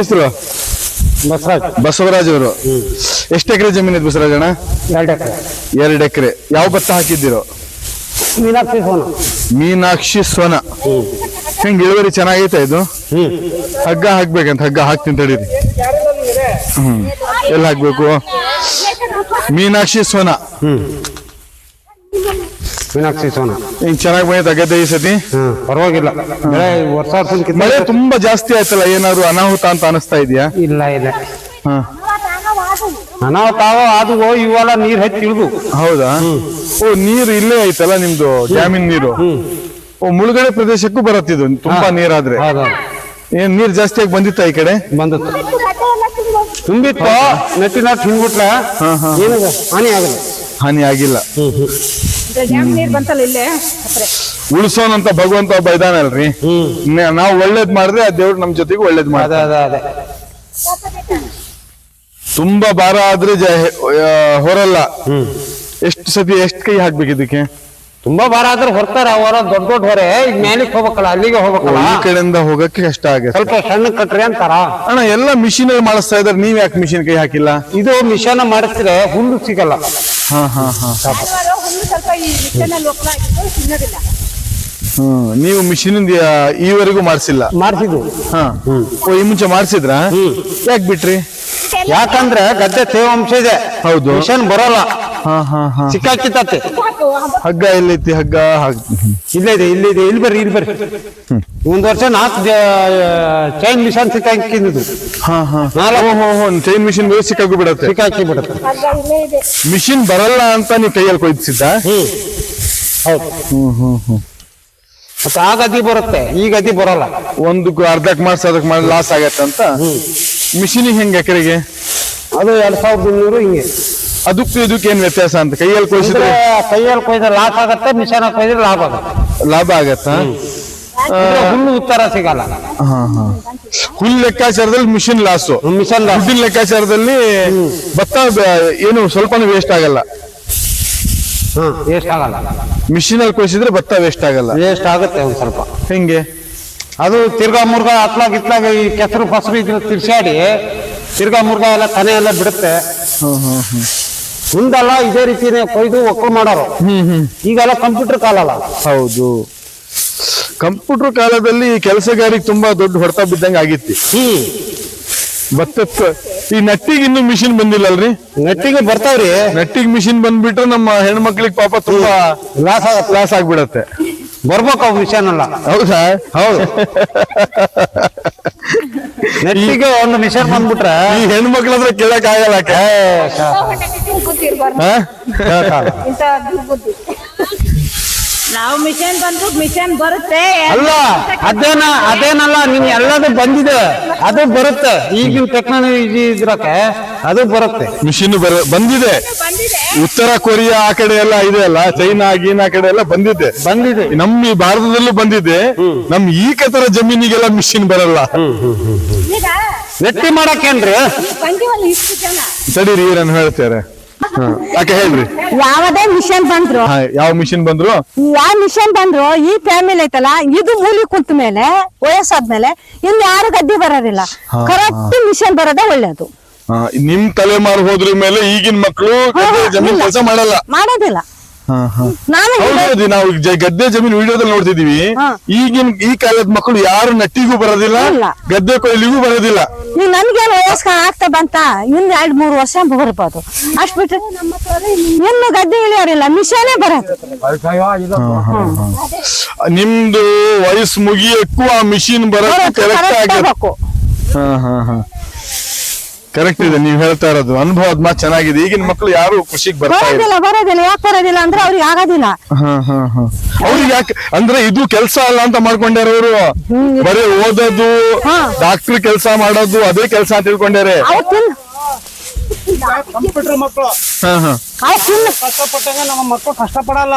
ಹೆಸರು? ಬಸವರಾಜ್. ಬಸವರಾಜ್ ಅವರು. ಎಷ್ಟು ಎಕರೆ ಜಮೀನು ಇದೆ ಬಸವರಾಜ್ ಅಣ್ಣ? 2 ಎಕರೆ. 2 ಎಕರೆ. ಯಾವ ಭತ್ತ ಹಾಕಿದ್ದೀರೋ? ಮೀನಾಕ್ಷಿ ಸೋನ. ಮೀನಾಕ್ಷಿ ಸೋನ. ಹೆಂಗ್ ಇಳುವರಿ ಚೆನ್ನಾಗೈತೆ ಇದು? ಹಗ್ಗ ಹಾಕ್ಬೇಕಂತ. ಹಗ್ಗ ಹಾಕ್ತೀನಿ ತಡೀರಿ. ಎಲ್ಲಿ ಹಾಕ್ಬೇಕು? ಮೀನಾಕ್ಷಿ ಸೋನ. ಮೀನಾಕ್ಷಿ ಸೋನ ಹಿಂಗ್ ಚೆನ್ನಾಗಿ ಬಂದೈತೆ ಅಗತ್ಯ ಈ ಸತಿ? ಪರವಾಗಿಲ್ಲ. ವರ್ಷ ಮಳೆ ತುಂಬಾ ಜಾಸ್ತಿ ಆಯ್ತಲ್ಲ, ಏನಾದ್ರು ಅನಾಹುತ ಅಂತ ಅನಿಸ್ತಾ ಇದೆಯಾ? ಇಲ್ಲ. ಅನಾಹುತ ಅದು ಇವೆಲ್ಲ ನೀರ್ ಹೆಚ್ಚಿ ಇಳಿದು. ಹೌದಾ? ಓ, ನೀರು ಇಲ್ಲೇ ಐತಲ್ಲ ನಿಮ್ದು ಡ್ಯಾಮಿನ ನೀರು? ಓ, ಮುಳುಗಡೆ ಪ್ರದೇಶಕ್ಕೂ ಬರತ್ತಿದ್ದು ತುಂಬಾ ನೀರಾದ್ರೆ. ಏನ್ ನೀರ್ ಜಾಸ್ತಿ ಆಗಿ ಬಂದಿತ್ತ ಈ ಕಡೆ? ಬಂದಿತ್ತು, ತುಂಬಿತ್ತು. ನೆಟ್ಟಿನ ಹಿಂಗ್ಬಿಟ್ಲ ಏನಿದೆ ಹಾನಿ ಆಗಲ್ಲ. ಹಾನಿ ಆಗಿಲ್ಲ. ಉಳಿಸೋನಂತ ಭಗವಂತ ಒಬ್ಬ ಇದಾನಲ್ರಿ. ನಾವು ಒಳ್ಳೇದ್ ಮಾಡಿದ್ರೆ ಆ ದೇವ್ರು ನಮ್ ಜೊತೆಗೂ ಒಳ್ಳೇದ್ ಮಾಡ್ತಾರೆ. ತುಂಬಾ ಭಾರ ಆದ್ರೆ ಹೊರಲ್ಲ. ಎಷ್ಟು ಕೈ ಹಾಕ್ಬೇಕು ಇದಕ್ಕೆ? ತುಂಬಾ ಭಾರ ಆದ್ರೆ ಹೊರ್ತಾರ. ಅವರ ದೊಡ್ಡ ದೊಡ್ಡ ಹೊರೆ ಈಗ ಮ್ಯಾಲಿಕ್ ಹೋಗ್ಬೇಕಲ್ಲ, ಅಲ್ಲಿಗೆ ಹೋಗ್ಬೇಕಲ್ಲ. ಈ ಕಡೆಯಿಂದ ಹೋಗಕ್ಕೆ ಕಷ್ಟ ಆಗುತ್ತೆ. ಸ್ವಲ್ಪ ಸಣ್ಣ ಕಟ್ರಿ ಅಂತಾರ ಅಣ್ಣ. ಎಲ್ಲ ಮಿಷಿನ್ ಅಲ್ಲಿ ಮಾಡಿಸ್ತಾ ಇದಾರೆ, ನೀವ್ ಯಾಕೆ ಮಿಷಿನ್ ಕೈ ಹಾಕಿಲ್ಲ? ಇದು ಮಿಷನ್ ಮಾಡಿಸಿದ್ರೆ ಹುಲ್ಲು ಸಿಗಲ್ಲ. ನೀವು ಮಿಷಿನ್ ಈವರೆಗೂ ಮಾಡಿಸಿಲ್ಲ? ಮಾಡಿಸಿದ್ವು. ಈ ಮುಂಚೆ ಮಾಡಿಸಿದ್ರ? ಯಾಕೆ ಬಿಟ್ರಿ? ಯಾಕಂದ್ರೆ ಗದ್ದೆ ತೇವಾಂಶ ಇದೆ. ಹೌದು. ಮಿಷನ್ ಬರೋಲ್ಲ. ಸಿಕ್ಕಾಕಿತ್ತತ್ತೆ. ಹಗ್ಗ ಎಲ್ಲೈತಿ? ಹಗ್ಗ ಇಲ್ಲೇ ಇದೆ. ಇಲ್ಲಿ ಬರ್ರಿ. ಒಂದ್ ವರ್ಷ 4 ಚೈನ್ ಮಿಷನ್ ಸಿಕ್ಕಾಕಿದ್ದು. ಚೈನ್ ಮಿಷಿನ್ ಸಿಕ್ಕಾಕಿ ಬಿಡುತ್ತೆ. ಮಿಷಿನ್ ಬರಲ್ಲ ಅಂತ ನೀವು ಕೈಯಲ್ಲಿ ಕೊಯ್ಸಿದ್ದ? ಹೌದು. ಮತ್ತೆ ಆ ಗದ್ದೆ ಬರುತ್ತೆ, ಈ ಗದ್ದೆ ಬರಲ್ಲ. ಒಂದು ಅರ್ಧಕ್ ಮಾಡ್ಸ ಅದಕ್ಕೆ ಮಾಡಿ ಲಾಸ್ ಆಗತ್ತೆ ಅಂತ. ಮಿಷಿನಿಗೆ ಹೆಂಗೆ ಎಕರೆಗೆ? ಅದು 2200 ಹಿಂಗೆ. ಅದಕ್ಕೂ ಇದಕ್ಕೆ ಏನ್ ವ್ಯತ್ಯಾಸ ಅಂತ? ಕೈಯಲ್ಲಿ ಕೊಯ್ಸಿದ್ರೆ? ಕೈಯಲ್ಲಿ ಕೊಯ್ದ್ರೆ ಲಾಸ್ ಆಗತ್ತೆ, ಮಿಷನ್ ಕೊಯ್ದ್ರೆ ಲಾಭ ಆಗತ್ತಾ? ಹುಲ್ಲು ಉತ್ತರ ಸಿಗಲ್ಲ. ಹುಲ್ ಲೆಕ್ಕಾಚಾರದಲ್ಲಿ ಮಿಷಿನ್ ಲಾಸು. ದುಡ್ಡಿನ ಲೆಕ್ಕಾಚಾರದಲ್ಲಿ ಭತ್ತ ಏನು ಸ್ವಲ್ಪನೂ ವೇಸ್ಟ್ ಆಗಲ್ಲ. ವೇಸ್ಟ್ ಆಗಲ್ಲ. ಮಿಷಿನ್ ಅಲ್ಲಿ ಕೊಯ್ಸಿದ್ರೆ ಭತ್ತ ವೇಸ್ಟ್ ಆಗಲ್ಲ. ವೇಸ್ಟ್ ಆಗುತ್ತೆ ಒಂದ್ ಸ್ವಲ್ಪ. ಹೆಂಗೆ? ಅದು ತಿರ್ಗಾ ಮುರ್ಗಾ ಇತ್ಲಾಗ ಈ ಕೆಸರು ಫಸರು ಇದ್ರೆ ತಿರ್ಸಾಡಿ ತಿರ್ಗಾ ಮುರ್ಗಾ ಎಲ್ಲ ತನೆ ಎಲ್ಲ ಬಿಡುತ್ತೆ. ಮುಂದೆಲ್ಲ ಇದೇ ರೀತಿನೇ ಕೊಯ್ದು ಒಕ್ಕಲು ಮಾಡೋರು. ಈಗೆಲ್ಲ ಕಂಪ್ಯೂಟರ್ ಕಾಲ ಅಲ್ಲ. ಹೌದು. ಕಂಪ್ಯೂಟರ್ ಕಾಲದಲ್ಲಿ ಕೆಲಸಗಾರಿಗೆ ತುಂಬಾ ದೊಡ್ಡ ಹೊಡೆತ ಬಿದ್ದಂಗೆ ಆಗಿತ್ತು. ಭತ್ತಕ್ಕೆ ಈ ನಟ್ಟಿಗೆ ಇನ್ನೂ ಮಿಷಿನ್ ಬಂದಿಲ್ಲಲ್ರಿ? ನಟ್ಟಿಗೆ ಬರ್ತಾವ್ರಿ. ನಟ್ಟಿಗೆ ಮಿಷಿನ್ ಬಂದ್ಬಿಟ್ರೆ ನಮ್ಮ ಹೆಣ್ಮಕ್ಳಿಗೆ ಪಾಪ ತುಂಬಾ ಲಾಸ್ ಆಗ್ಬಿಡತ್ತೆ. ಬರ್ಬೇಕು ಅವ್ ಮಿಷನ್ ಅಲ್ಲ. ಹೌದಾ? ಹೌದು. ನಟ್ಟಿಗೆ ಒಂದು ಮಿಷನ್ ಬಂದ್ಬಿಟ್ರೆ ಈ ಹೆಣ್ಮಕ್ಳ ಹತ್ರ ಕೇಳಕ್ ಆಗಲ್ಲ. ನಾವು ಮಿಷನ್ ಬಂದ್ರು ಮಿಷನ್ ಬರುತ್ತೆ ಅಲ್ಲ. ಅದೇನಲ್ಲ, ನಿಮ್ ಎಲ್ಲದು ಬಂದಿದೆ, ಅದು ಬರುತ್ತೆ. ಈಗಿನ ಟೆಕ್ನಾಲಜಿ ಇದ್ರಕ್ಕೆ ಅದು ಬರುತ್ತೆ. ಮಿಷಿನ್ ಬಂದಿದೆ. ಉತ್ತರ ಕೊರಿಯಾ ಆ ಕಡೆ ಎಲ್ಲ ಇದೆ ಅಲ್ಲ, ಚೈನಾ ಗೀನಾ ಕಡೆ ಎಲ್ಲ ಬಂದಿದೆ. ನಮ್ಮ ಈ ಭಾರತದಲ್ಲೂ ಬಂದಿದೆ. ನಮ್ ಈ ಕತರ ಜಮೀನಿಗೆಲ್ಲ ಮಿಷಿನ್ ಬರಲ್ಲ. ನೆಟ್ಟಿ ಮಾಡಕ್ಕೇನ್ರಿ? ತಡೀರಿ, ನಾನು ಹೇಳ್ತಾರೆ. ಯಾಕೆ ಹೇಳ್ರಿ? ಯಾವದೇ ಮಿಷನ್ ಬಂದ್ರು, ಯಾವ ಮಿಷನ್ ಬಂದ್ರು ಈ ಫ್ಯಾಮಿಲಿ ಐತಲ್ಲ, ಇದು ಮೂಲಿ ಕುಂತ ಮೇಲೆ ವಯಸ್ಸಾದ್ಮೇಲೆ ಇನ್ ಯಾರು ಗದ್ದೆ ಬರೋದಿಲ್ಲ. ಕರೆಕ್ಟ್ ಮಿಷನ್ ಬರೋದೇ ಒಳ್ಳೇದು. ನಿಮ್ ತಲೆಮಾರು ಹೋದ್ರ ಮೇಲೆ ಈಗಿನ ಮಕ್ಕಳು ಜಮೀನ್ ಕೆಲಸ ಮಾಡೋದಿಲ್ಲ. ನಾವು ಗದ್ದೆ ಜಮೀನ್ ವಿಡಿಯೋದಲ್ಲಿ ನೋಡ್ತಿದೀವಿ. ಈ ಕಾಲದ ಮಕ್ಕಳು ಯಾರು ನಟ್ಟಿಗೂ ಬರೋದಿಲ್ಲ, ಗದ್ದೆ ಕೊಯ್ಲಿಗೂ ಬರೋದಿಲ್ಲ. ನನ್ಗೇನು ವಯಸ್ಕ ಆಗ್ತಾ ಬಂತ, ಇನ್ 2-3 ವರ್ಷ ಬರ್ಬೋದು. ಅಷ್ಟ್ ಬಿಟ್ರೆ ಇನ್ನು ಗದ್ದೆ ಇಳಿಯೋರಿಲ್ಲ, ಮಿಷನೇ ಬರೋದು. ನಿಮ್ದು ವಯಸ್ಸು ಮುಗಿಯಕ್ಕೂ ಆ ಮಿಷಿನ್ ಬರೋದು ಕರೆಕ್ಟ್ ಇದೆ. ನೀವ್ ಹೇಳ್ತಾ ಇರೋದು ಅನುಭವದ ಮಾತು ಚೆನ್ನಾಗಿದೆ. ಈಗಿನ ಮಕ್ಕಳು ಯಾರು ಕೃಷಿಗೆ ಬರೋದಿಲ್ಲ. ಯಾಕೆ ಬರೋದಿಲ್ಲ ಅಂದ್ರೆ ಅವ್ರಿಗೆ ಆಗೋದಿಲ್ಲ. ಅವ್ರಿಗೆ ಯಾಕೆ ಅಂದ್ರೆ ಇದು ಕೆಲಸ ಅಲ್ಲ ಅಂತ ಮಾಡ್ಕೊಂಡಾರವ್ರು. ಬರೀ ಓದೋದು, ಡಾಕ್ಟರ್ ಕೆಲಸ ಮಾಡೋದು ಅದೇ ಕೆಲಸ ಅಂತ ತಿಳ್ಕೊಂಡಾರೆ. ಕಂಪ್ಯೂಟರ್ ಮಕ್ಕಳು ಕಷ್ಟಪಟ್ಟಂಗ ನಮ್ಮ ಮಕ್ಕಳು ಕಷ್ಟಪಡಲ್ಲ.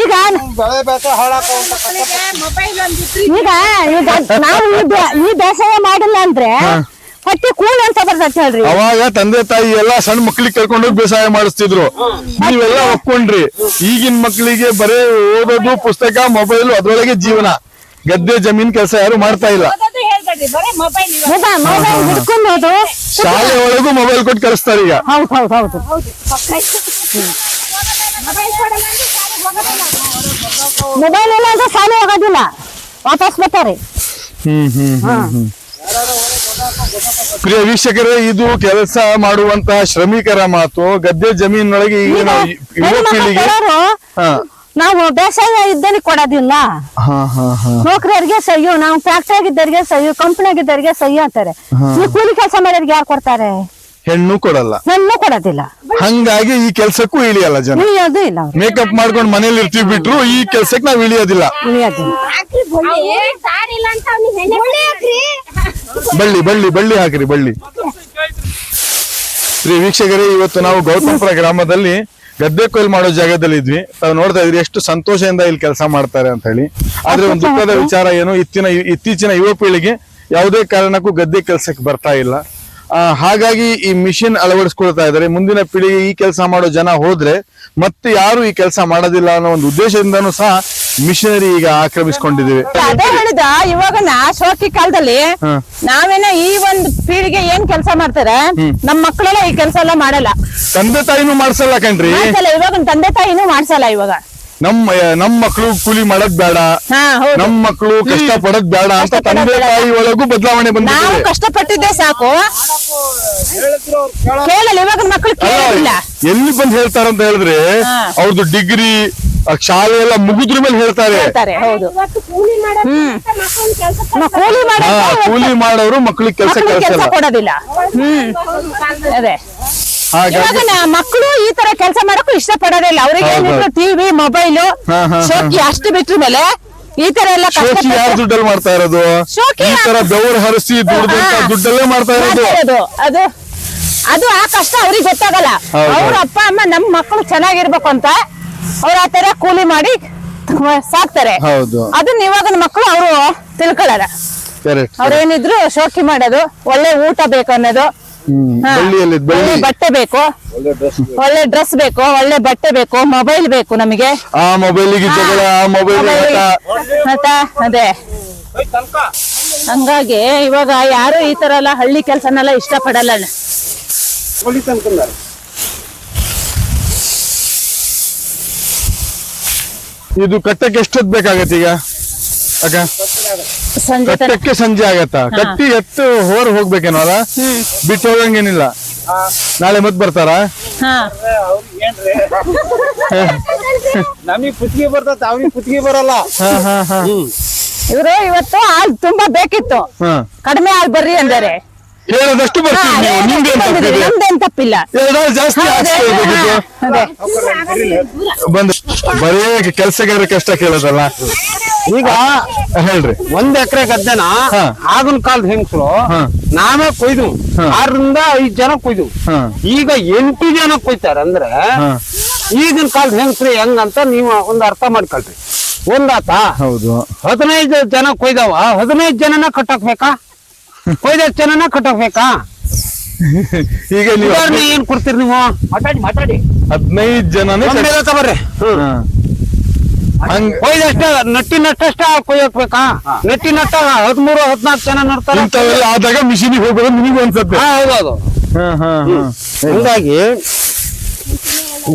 ಈಗ ನಾವು ಈ ಬೇಸಾಯ ಮಾಡಿಲ್ಲ ಅಂದ್ರೆ ಹೊಟ್ಟೆ ಕೂಲ್ ಅಂತ ಬರ್ತೈತೆ ಹೇಳ್ರಿ. ಅವಾಗ ತಂದೆ ತಾಯಿ ಎಲ್ಲಾ ಸಣ್ಣ ಮಕ್ಳಿಗೆ ಕರ್ಕೊಂಡೋಗಿ ಬೇಸಾಯ ಮಾಡಿಸ್ತಿದ್ರು. ನೀವೆಲ್ಲ ಒಪ್ಕೊಂಡ್ರಿ. ಈಗಿನ ಮಕ್ಕಳಿಗೆ ಬರೇ ಓದೋದು, ಪುಸ್ತಕ, ಮೊಬೈಲ್, ಅದ್ರೊಳಗೆ ಜೀವನ. ಗದ್ದೆ ಜಮೀನ್ ಕೆಲಸ ಯಾರು ಮಾಡ್ತಾ ಇಲ್ಲ. ಬರೀ ಮೊಬೈಲ್ ಮೊಬೈಲ್ ಹಿಡ್ಕೊಂಡು ಶಾಲೆ ಒಳಗೂ ಮೊಬೈಲ್ ಕೊಟ್ಟು ಕಳಿಸ್ತಾರೆ ಈಗ. ಹೌದು ಹೌದು ಹೌದು ಮೊಬೈಲ್ ಇಲ್ಲ ಅಂದ್ರೆ ಶಾಲೆ ಹೋಗೋದಿಲ್ಲ, ವಾಪಸ್ ಬರ್ತಾರೆ. ಪ್ರಿಯ ವೀಕ್ಷಕರೇ, ಇದು ಕೆಲಸ ಮಾಡುವಂತಹ ಶ್ರಮಿಕರ ಮಾತು. ಗದ್ದೆ ಜಮೀನೊಳಗೆ ಈಗಿನ ಯುವ ಪೀಳಿಗೆ ನಾವು ಬೇಸಾಯ ಇದ್ದಲ್ಲಿ ಕೊಡೋದಿಲ್ಲ, ನೌಕರಿಯರಿಗೆ ಸಹ್ಯೋ, ನಾವು ಫ್ಯಾಕ್ಟರಿ ಆಗಿದ್ದವರಿಗೆ ಸಹ್ಯೋ, ಕಂಪನಿ ಆಗಿದ್ದವರಿಗೆ ಸಹ್ಯೋ ಅಂತಾರೆ. ಈ ಕೂಲಿ ಕೆಲಸ ಮಾಡೋರಿಗೆ ಯಾರು ಕೊಡ್ತಾರೆ? ಹೆಣ್ಣು ಕೊಡಲ್ಲ, ಹೆಣ್ಣು ಕೊಡೋದಿಲ್ಲ. ಹಂಗಾಗಿ ಈ ಕೆಲ್ಸಕ್ಕೂ ಇಳಿಯಲ್ಲ ಜನ. ಇಳಿಯೋದು ಇಲ್ಲ, ಮೇಕಪ್ ಮಾಡ್ಕೊಂಡು ಮನೇಲಿ ಇರ್ತೀವಿ ಬಿಟ್ರು ಈ ಕೆಲ್ಸಕ್ಕೆ ನಾವ್ ಇಳಿಯೋದಿಲ್ಲ. ಇಳಿಯೋದಿಲ್ಲ. ಬಳ್ಳಿ ಬಳ್ಳಿ ಬಳ್ಳಿ ಹಾಕ್ರಿ, ಬಳ್ಳಿ. ಪ್ರಿಯ ವೀಕ್ಷಕರೇ, ಇವತ್ತು ನಾವು ಗೌತಮಪುರ ಗ್ರಾಮದಲ್ಲಿ ಗದ್ದೆ ಕೊಯ್ಲು ಮಾಡೋ ಜಾಗದಲ್ಲಿ ಇದ್ವಿ. ತಾವು ನೋಡ್ತಾ ಇದ್ರಿ ಎಷ್ಟು ಸಂತೋಷದಿಂದ ಇಲ್ಲಿ ಕೆಲಸ ಮಾಡ್ತಾರೆ ಅಂತ ಹೇಳಿ. ಆದ್ರೆ ಒಂದು ದುಃಖದ ವಿಚಾರ ಏನು, ಇತ್ತೀಚಿನ ಯುವ ಪೀಳಿಗೆ ಯಾವುದೇ ಕಾರಣಕ್ಕೂ ಗದ್ದೆ ಕೆಲಸಕ್ಕೆ ಬರ್ತಾ ಇಲ್ಲ. ಹಾಗಾಗಿ ಈ ಮಿಷಿನ್ ಅಳವಡಿಸ್ಕೊಳ್ತಾ ಇದ್ದಾರೆ. ಮುಂದಿನ ಪೀಳಿಗೆ ಈ ಕೆಲಸ ಮಾಡೋ ಜನ ಹೋದ್ರೆ ಮತ್ತೆ ಯಾರು ಈ ಕೆಲಸ ಮಾಡೋದಿಲ್ಲ ಅನ್ನೋ ಒಂದು ಉದ್ದೇಶದಿಂದನೂ ಸಹ ಮಿಷನರಿ ಈಗ ಆಕ್ರಮಿಸ್ಕೊಂಡಿದ್ದೀವಿ. ಅದೇ ಹೇಳಿದ, ಇವಾಗ ಶೋಕಿ ಕಾಲದಲ್ಲಿ ನಾವೇನ ಈ ಒಂದು ಪೀಳಿಗೆ ಏನ್ ಕೆಲಸ ಮಾಡ್ತಾರೆ, ನಮ್ ಮಕ್ಕಳೆಲ್ಲ ಈ ಕೆಲಸ ಎಲ್ಲ ಮಾಡಲ್ಲ. ತಂದೆ ತಾಯಿನೂ ಮಾಡ್ಸಲ್ಲ ಕಣ್ರಿ. ಇವಾಗ ತಂದೆ ತಾಯಿನೂ ಮಾಡ್ಸಲ್ಲ. ಇವಾಗ ನಮ್ಮ ಮಕ್ಕಳು ಕೂಲಿ ಮಾಡದ್ ಬೇಡ, ನಮ್ ಮಕ್ಕಳು ಕಷ್ಟ ಪಡೋದ್ ಬೇಡ ಅಂತ ತಂದೆ ತಾಯಿ ಒಳಗೂ ಬದಲಾವಣೆ ನಾವು ಬಂದಿದೆ. ಕಷ್ಟಪಟ್ಟಿದ್ದೆ ಸಾಕು, ಕೇಳಲ್ಲ ಇವಾಗ ಮಕ್ಕಳು ಕೇಳಲ್ಲ. ಎಲ್ಲಿ ಬಂದ್ ಹೇಳ್ತಾರಂತ ಹೇಳಿದ್ರೆ ಅವ್ರದ್ದು ಡಿಗ್ರಿ ಶಾಲೆ ಎಲ್ಲ ಮುಗಿದ್ರ ಮೇಲೆ ಹೇಳ್ತಾರೆ. ಹೌದು, ಕೂಲಿ ಕೂಲಿ ಮಾಡೋರು ಮಕ್ಳಿಗೆ ಕೆಲಸ ಕೆಲಸ ಕೊಡೋದಿಲ್ಲ. ಅದೇ ಮಕ್ಕಳು ಈ ತರ ಕೆಲಸ ಮಾಡಕ್ಕೂ ಇಷ್ಟ ಪಡೋದಿಲ್ಲ. ಅವ್ರಿಗೆ ಏನಿದ್ರು ಟಿವಿ, ಮೊಬೈಲ್, ಶೋಕಿ ಅಷ್ಟು ಬಿಟ್ರ ಮೇಲೆ ಈ ತರ ಎಲ್ಲ ಯಾರು ದುಡ್ಡಲ್ಲಿ ಮಾಡ್ತಾ ಇರೋದು? ಈ ತರ ಬೆವರು ಹರಿಸಿ ದುಡ್ಡಲ್ಲೇ ಮಾಡ್ತಾ ಇರೋದು. ಅದು ಆ ಕಷ್ಟ ಅವ್ರಿಗೆ ಗೊತ್ತಾಗಲ್ಲ. ಅವ್ರ ಅಪ್ಪ ಅಮ್ಮ ನಮ್ ಮಕ್ಕಳು ಚೆನ್ನಾಗಿರ್ಬೇಕು ಅಂತ ಅವ್ರ ಆ ತರ ಕೂಲಿ ಮಾಡಿ ಸಾಕ್ತಾರೆ. ಅದನ್ನ ಇವಾಗ ಮಕ್ಕಳು ಅವರು ತಿಳ್ಕೊಳ್ಳಲ್ಲ. ಅವ್ರೇನಿದ್ರು ಶೋಕಿ ಮಾಡೋದು, ಒಳ್ಳೆ ಊಟ ಬೇಕು ಅನ್ನೋದು, ಒಳ್ಳೆ ಬಟ್ಟೆ ಬೇಕು, ಒಳ್ಳೆ ಡ್ರೆಸ್ ಬೇಕು, ಒಳ್ಳೆ ಬಟ್ಟೆ ಬೇಕು, ಮೊಬೈಲ್ ಬೇಕು ನಮಗೆ. ಆ ಮೊಬೈಲಿಗೆ ಜಗಳ, ಆ ಮೊಬೈಲ್ ಅದೇ. ಹಂಗಾಗಿ ಇವಾಗ ಯಾರು ಈ ತರ ಎಲ್ಲ ಹಳ್ಳಿ ಕೆಲ್ಸನೆಲ್ಲ ಇಷ್ಟ ಪಡಲ್ಲ. ಇದು ಕಟ್ಟಕ್ಕೆ ಎಷ್ಟೊತ್ತು ಬೇಕಾಗತ್ತೆ ಈಗ ಅಕ್ಕ? ಕಟ್ಟಕ್ಕೆ ಸಂಜೆ ಆಗತ್ತಾ? ಕಟ್ಟಿ ಎತ್ತು ಹೊರ ಹೋಗ್ಬೇಕೇನೋ ಅಲ್ಲ, ಬಿಟ್ಟು ಹೋಗಂಗೇನಿಲ್ಲ. ನಾಳೆ ಮತ್ ಬರ್ತಾರ? ನಮಗ್ ಕುತ್ತಿಗೆ ಬರ್ತದ, ಅವ್ನಿಗೆ ಕುತ್ತಿಗೆ ಬರಲ್ಲ. ಇವರು ಇವತ್ತು ಹಾಲ್ ತುಂಬಾ ಬೇಕಿತ್ತು, ಕಡಿಮೆ ಹಾಲ್ ಬರ್ರಿ ಅಂದರೆ ಹೇಳೋದಷ್ಟು ಬರ್ತೀವಿ. ನಮ್ದೇನ್ ತಪ್ಪಿಲ್ಲ. ಜಾಸ್ತಿ ಬಂದ್ ಬರೀ ಕೆಲ್ಸಗಾರ ಕಷ್ಟ ಕೇಳೋದಲ್ಲ. ಈಗ ಹೇಳ್ರಿ, 1 ಎಕರೆ ಗದ್ದೆನ ಆಗಿನ ಕಾಲದ ಹೆಂಗಸರು ನಾವೇ ಕೊಯ್ದು 6ರಿಂದ 5 ಜನ ಕೊಯ್ದು, ಈಗ 8 ಜನ ಕೊಯ್ತಾರೆ. ಅಂದ್ರೆ ಈಗಿನ ಕಾಲದ ಹೆಂಗಸರು ಹೆಂಗಂತ ನೀವು ಒಂದ್ ಅರ್ಥ ಮಾಡ್ಕೊಳ್ರಿ. ಒಂದಾತ 15 ಜನ ಕೊಯ್ದವ, 15 ಜನನ ಕಟ್ಟಾಕ್ಬೇಕಾ? ಕೊಯ್ದಷ್ಟು ಜನನ ಕಟ್ಟಾಕ್ಬೇಕಾ? ಈಗ ನೀವು ಏನ್ ಕೊಡ್ತೀರಿ ನೀವು? ಮಾತಾಡಿ 15 ಜನನೇ ಬರ್ರಿ. ಕೊಯ್ದಷ್ಟ ನಟ್ಟಿನಷ್ಟಷ್ಟ ಕೊಯ್ಯಬೇಕ? ನಟ್ಟಿನಟ್ಟ 13-14 ಜನ ನಡ್ತಾರೆ. ಇಂಥವೆಲ್ಲ ಆದಾಗ ಮಿಷಿನಿಗೆ ಹೋಗೋದು ನಿಮಗೆ ಅನ್ಸುತ್ತೆ. ಹೌದೌದು. ಹಂಗಾಗಿ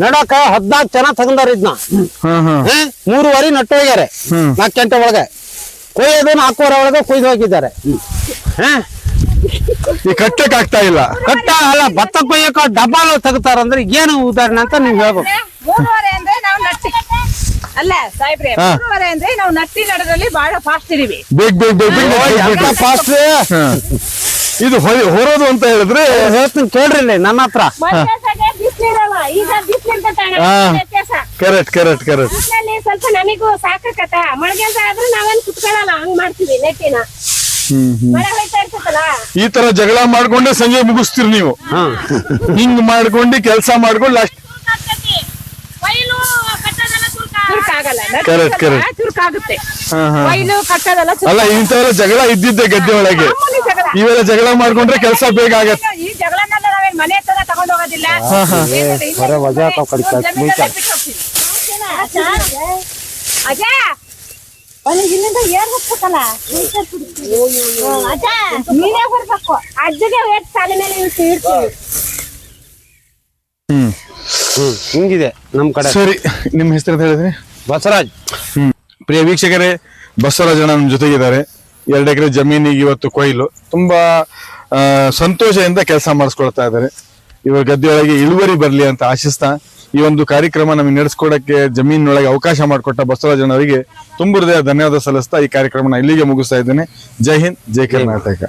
ನಡಕ 14 ಜನ ತಗೊಂಡಾರ. ಇದನ್ನ 3 ವಾರಿ ನಟ್ಟು ಹೋಗ್ಯಾರ. 4 ಗಂಟೆ ಒಳಗೆ ಕೊಯ್ಯೋದು 4 ವಾರ ಒಳಗೆ ಕೊಯ್ದು ಹೋಗಿದ್ದಾರೆ. ಈ ಕಟ್ಟಕ್ ಆಗ್ತಾ ಇಲ್ಲ. ಕಟ್ಟ ಅಲ್ಲ, ಭತ್ತ ಕೊಯ್ಯಕ ಡಬ್ಬಾಲು ತೆಗ್ತಾರಂದ್ರೆ ಏನು ಉದಾಹರಣೆ ಅಂತ ನೀವ್ ಹೇಳ್ಬೇಕು. 3 ಅಂದ್ರೆ ನಾವು ನಟ್ಟಿ ಅಲ್ಲ ಸಾಹೇಬ್ರೆ, 3 ಅಂದ್ರೆ ನಾವು ನಟ್ಟಿ ನಡದಲ್ಲಿ ಬಹಳ ಫಾಸ್ಟ್ ಇದೀವಿ. ಫಾಸ್ಟ್. ಇದು ಹೊರೋದು ಅಂತ ಹೇಳಿದ್ರೆ ಹೇಳ್ತೀನಿ ಕೇಳ್ರಿ ನನ್ನ ಹತ್ರ. Correct correct correct. ಸ್ವಲ್ಪ ನಮಿಗೂ ಸಾಕತ್ತ, ಮಳೆಗಾಲ ಆದ್ರೆ ನಾವೇನ್ ಕುತ್ಕೊಳ್ಳಲ್ಲ, ಹಂಗ್ ಮಾಡ್ತೀವಿ ನೆಟ್ಟಿನ. ಮಳೆ ಹೋಯ್ತಾ ಇರ್ತದಲ್ಲ, ಈ ತರ ಜಗಳ ಮಾಡ್ಕೊಂಡೆ ಸಂಜೆ ಮುಗಿಸ್ತೀರಿ ನೀವು. ಹಿಂಗ್ ಮಾಡ್ಕೊಂಡು ಕೆಲಸ ಮಾಡ್ಕೊಂಡು ಲಾಸ್ಟ್ ಚುರುಕಾಗುತ್ತೆ. ಅಲ್ಲ, ಇಂಥವೆಲ್ಲ ಜಗಳ ಇದ್ದಿದ್ದೆ ಗದ್ದೆ ಒಳಗೆ. ಇವೆಲ್ಲ ಜಗಳ ಮಾಡ್ಕೊಂಡ್ರೆ ಕೆಲಸ ಬೇಗ ಆಗತ್ತೆ. ಈ ಜಗಳನ್ನೆಲ್ಲ ನಾವೇನ್ ಮನೆ ಹತ್ರ ತಗೊಂಡ್ ಹೋಗೋದಿಲ್ಲ. ಇಲ್ಲಿಂದ ಏರ್ ಹೋಗ್ಬೇಕಲ್ಲ ಅಜ್ಜ ನೀವೇ ಬರ್ಬೇಕು ಅಜ್ಜಗೆ ವೇಟ್ ಸಾಲ ಮೇಲೆ ಇಡ್ತೀವಿ ಹಿಂಗಿದೆ ನಮ್ ಕಡೆ. ಸರಿ, ನಿಮ್ಮ ಹೆಸರು ಅಂತ ಹೇಳಿದ್ರಿ? ಬಸವರಾಜ್. ಪ್ರಿಯ ವೀಕ್ಷಕರೇ, ಬಸವರಾಜಣ್ಣ ನಮ್ಮ ಜೊತೆಗಿದ್ದಾರೆ. 2 ಎಕರೆ ಜಮೀನಿಗೆ ಇವತ್ತು ಕೊಯ್ಲು. ತುಂಬಾ ಸಂತೋಷದಿಂದ ಕೆಲಸ ಮಾಡಿಸ್ಕೊಳ್ತಾ ಇದ್ದಾರೆ. ಇವಾಗ ಗದ್ದೆಯೊಳಗೆ ಇಳುವರಿ ಬರಲಿ ಅಂತ ಆಶಿಸ್ತಾ ಈ ಒಂದು ಕಾರ್ಯಕ್ರಮ ನಮಗೆ ನಡೆಸ್ಕೊಡಕ್ಕೆ ಜಮೀನಿನೊಳಗೆ ಅವಕಾಶ ಮಾಡಿಕೊಟ್ಟ ಬಸವರಾಜಣ್ಣವರಿಗೆ ತುಂಬ ಹೃದಯ ಧನ್ಯವಾದ ಸಲ್ಲಿಸ್ತಾ ಈ ಕಾರ್ಯಕ್ರಮನ ಇಲ್ಲಿಗೆ ಮುಗಿಸ್ತಾ ಇದ್ದೇನೆ. ಜೈ ಹಿಂದ್, ಜೈ ಕರ್ನಾಟಕ.